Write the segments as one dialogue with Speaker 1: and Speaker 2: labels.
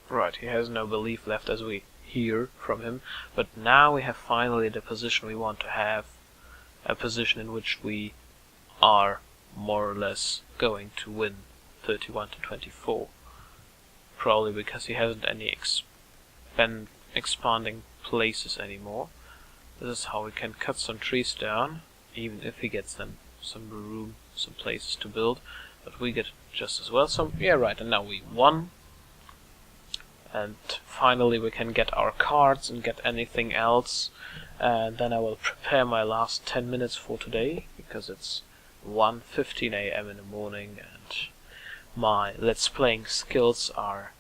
Speaker 1: Right, he has no belief left as we hear from him, but now we have finally the position we want to have, a position in which we are more or less going to win 31 to 24. Probably because he hasn't any expanding places anymore. This is how we can cut some trees down, even if he gets them some room, some places to build, but we get just as well some. Yeah, right, and now we won. And finally we can get our cards and get anything else, and then I will prepare my last 10 minutes for today, because it's 1:15 AM in the morning and my Let's Playing skills are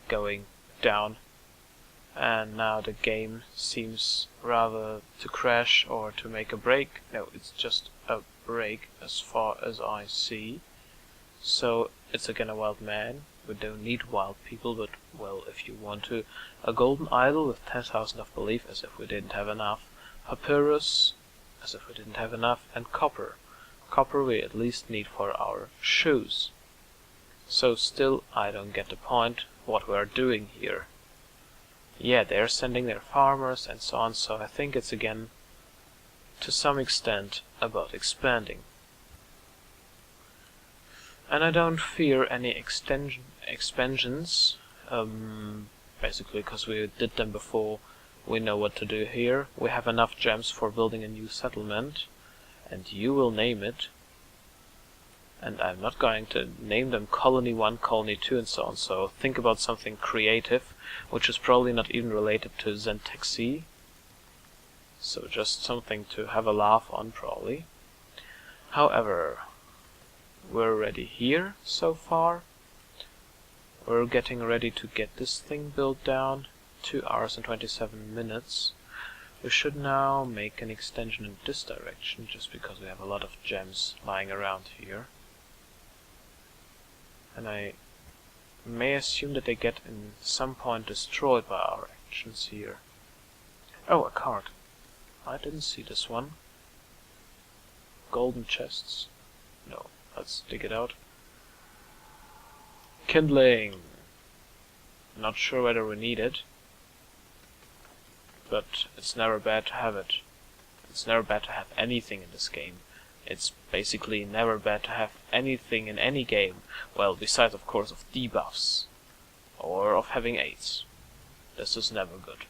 Speaker 1: going down, and now the game seems rather to crash or to make a break. No, it's just a break as far as I see. So it's again a wild man. We don't need wild people, but, well, if you want to. A golden idol with 10,000 of belief, as if we didn't have enough. Papyrus, as if we didn't have enough. And copper. Copper we at least need for our shoes. So still, I don't get the point what we're doing here. Yeah, they're sending their farmers and so on, so I think it's again, to some extent, about expanding. And I don't fear any expansions, basically because we did them before. We know what to do here. We have enough gems for building a new settlement, and you will name it. And I'm not going to name them Colony 1, Colony 2 and so on, so think about something creative, which is probably not even related to Sentexi. So just something to have a laugh on, probably. However, we're ready here so far. We're getting ready to get this thing built down. 2 hours and 27 minutes. We should now make an extension in this direction, just because we have a lot of gems lying around here. And I may assume that they get in some point destroyed by our actions here. Oh, a card. I didn't see this one. Golden chests. No. Let's dig it out. Kindling. Not sure whether we need it, but it's never bad to have it. It's never bad to have anything in this game. It's basically never bad to have anything in any game. Well, besides of course of debuffs. Or of having aids. This is never good.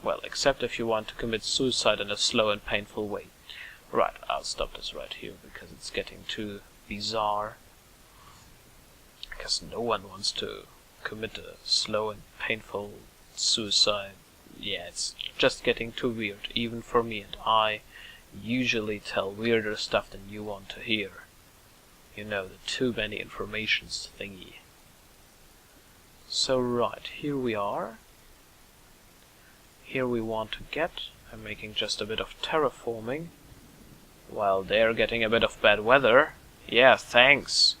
Speaker 1: Well, except if you want to commit suicide in a slow and painful way. Right, I'll stop this right here, because it's getting too bizarre. Because no one wants to commit a slow and painful suicide. Yeah, it's just getting too weird, even for me, and I usually tell weirder stuff than you want to hear. You know, the too many informations thingy. So right, here we are. Here we want to get. I'm making just a bit of terraforming. While they're getting a bit of bad weather. Yeah, thanks.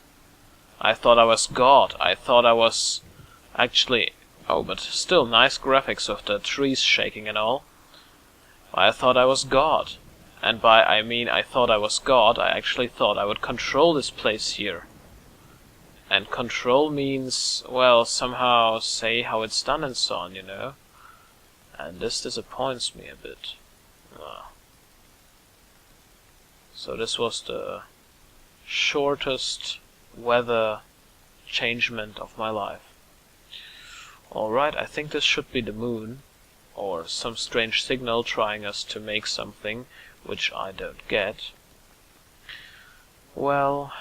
Speaker 1: I thought I was God. I thought I was actually... Oh, but still nice graphics of the trees shaking and all. I thought I was God. And by I mean I thought I was God, I actually thought I would control this place here. And control means, well, somehow say how it's done and so on, you know. And this disappoints me a bit. So this was the shortest weather changement of my life. Alright, I think this should be the moon, or some strange signal trying us to make something, which I don't get. Well,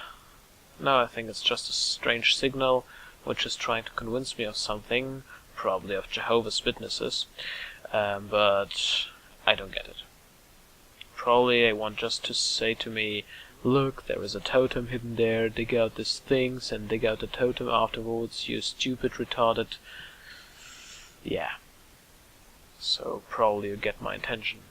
Speaker 1: no, I think it's just a strange signal, which is trying to convince me of something, probably of Jehovah's Witnesses, but I don't get it. Probably they want just to say to me, look, there is a totem hidden there, dig out these things and dig out the totem afterwards, you stupid retarded. Yeah. So probably you get my intention.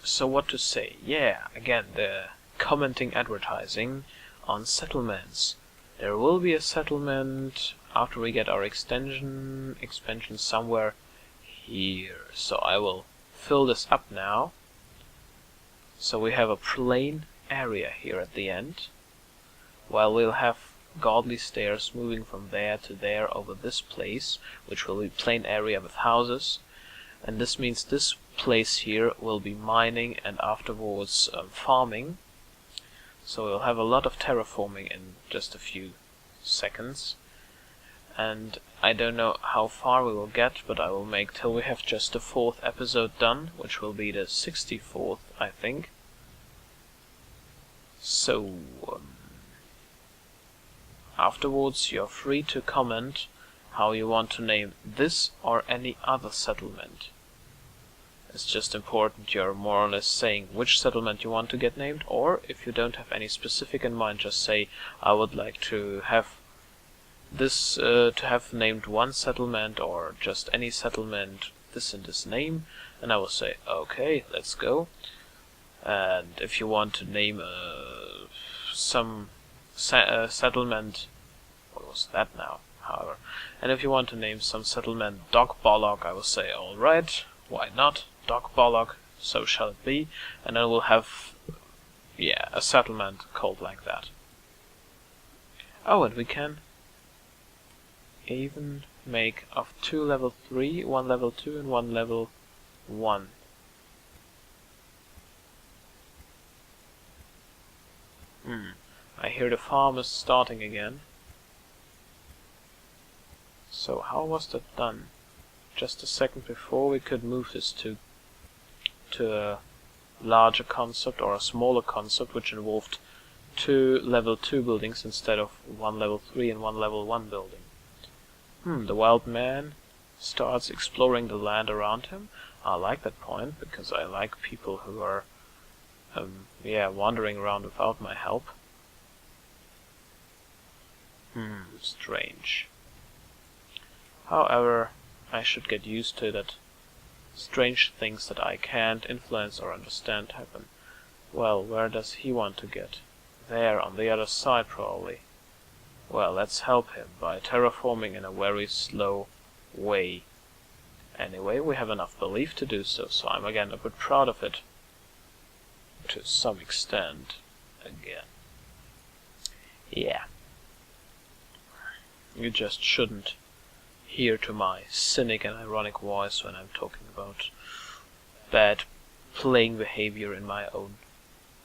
Speaker 1: So what to say? Yeah, again, the commenting advertising on settlements. There will be a settlement after we get our expansion somewhere here. So I will fill this up now. So we have a plain area here at the end. While we'll have godly stairs moving from there to there over this place, which will be plain area with houses. And this means this place here will be mining and afterwards farming. So we'll have a lot of terraforming in just a few seconds. And I don't know how far we will get, but I will make till we have just the 4th episode done, which will be the 64th, I think. So, afterwards you're free to comment how you want to name this or any other settlement. It's just important you're more or less saying which settlement you want to get named, or if you don't have any specific in mind, just say, I would like to have this, to have named one settlement, or just any settlement, this and this name, and I will say, okay, let's go. And if you want to name some settlement, what was that now, however, and if you want to name some settlement Dog Bollock, I will say, alright, why not, Dog Bollock, so shall it be, and then we'll have, yeah, a settlement called like that. Oh, and we can even make of 2 level 3, 1 level 2 and 1 level 1. I hear the farm is starting again. So how was that done? Just a second before we could move this to a larger concept or a smaller concept, which involved 2 level 2 buildings instead of 1 level 3 and 1 level 1 building. The wild man starts exploring the land around him. I like that point, because I like people who are wandering around without my help. Strange. However, I should get used to that strange things that I can't influence or understand happen. Well, where does he want to get? There, on the other side probably. Well, let's help him by terraforming in a very slow way. Anyway, we have enough belief to do so, so I'm again a bit proud of it. To some extent, again. Yeah. You just shouldn't hear to my cynic and ironic voice when I'm talking about bad playing behavior in my own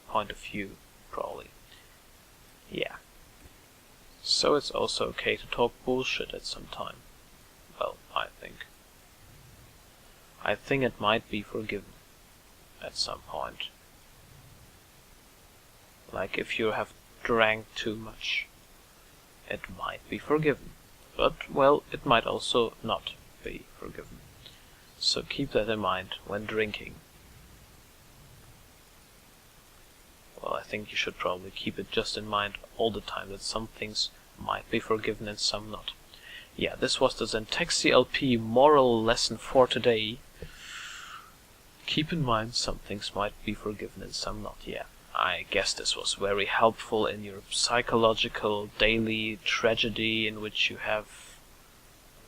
Speaker 1: point of view, probably. Yeah. So it's also okay to talk bullshit at some time. Well, I think. I think it might be forgiven at some point. Like if you have drank too much, it might be forgiven. But, well, it might also not be forgiven. So keep that in mind when drinking. Well, I think you should probably keep it just in mind all the time that some things might be forgiven and some not. Yeah, this was the Sentexi LP moral lesson for today. Keep in mind some things might be forgiven and some not. Yeah, I guess this was very helpful in your psychological daily tragedy in which you have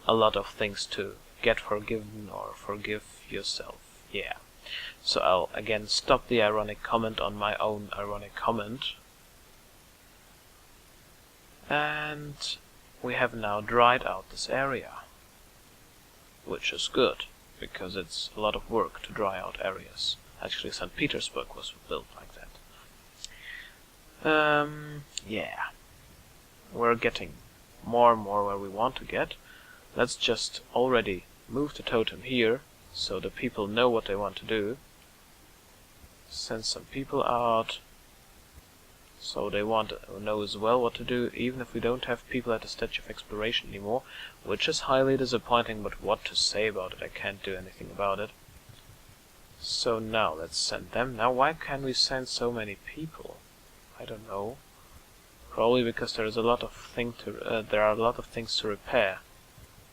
Speaker 1: a lot of things to get forgiven or forgive yourself. Yeah. So I'll again stop the ironic comment on my own ironic comment. And we have now dried out this area. Which is good, because it's a lot of work to dry out areas. Actually, St. Petersburg was built like that. Yeah. We're getting more and more where we want to get. Let's just already move the totem here, so the people know what they want to do. Send some people out, so they want to know as well what to do, even if we don't have people at the Statue of Exploration anymore, which is highly disappointing, but what to say about it, I can't do anything about it. So now let's send them. Now why can't we send so many people? I don't know. Probably because there are a lot of things to repair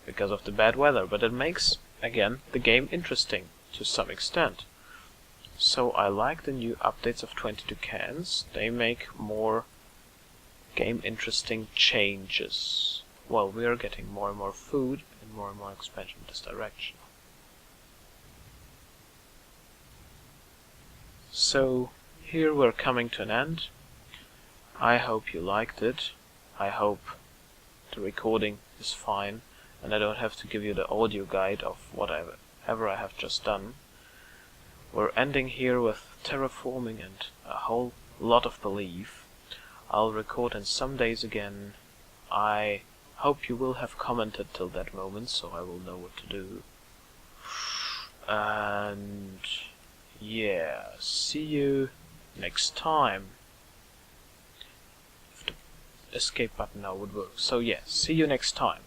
Speaker 1: because of the bad weather, but it makes, again, the game interesting to some extent. So I like the new updates of 22 cans. They make more game interesting changes. Well, we are getting more and more food and more expansion in this direction. So here we're coming to an end. I hope you liked it. I hope the recording is fine, and I don't have to give you the audio guide of whatever I have just done. We're ending here with terraforming and a whole lot of belief. I'll record in some days again. I hope you will have commented till that moment, so I will know what to do. And yeah, see you next time. If the escape button now would work. So yeah, see you next time.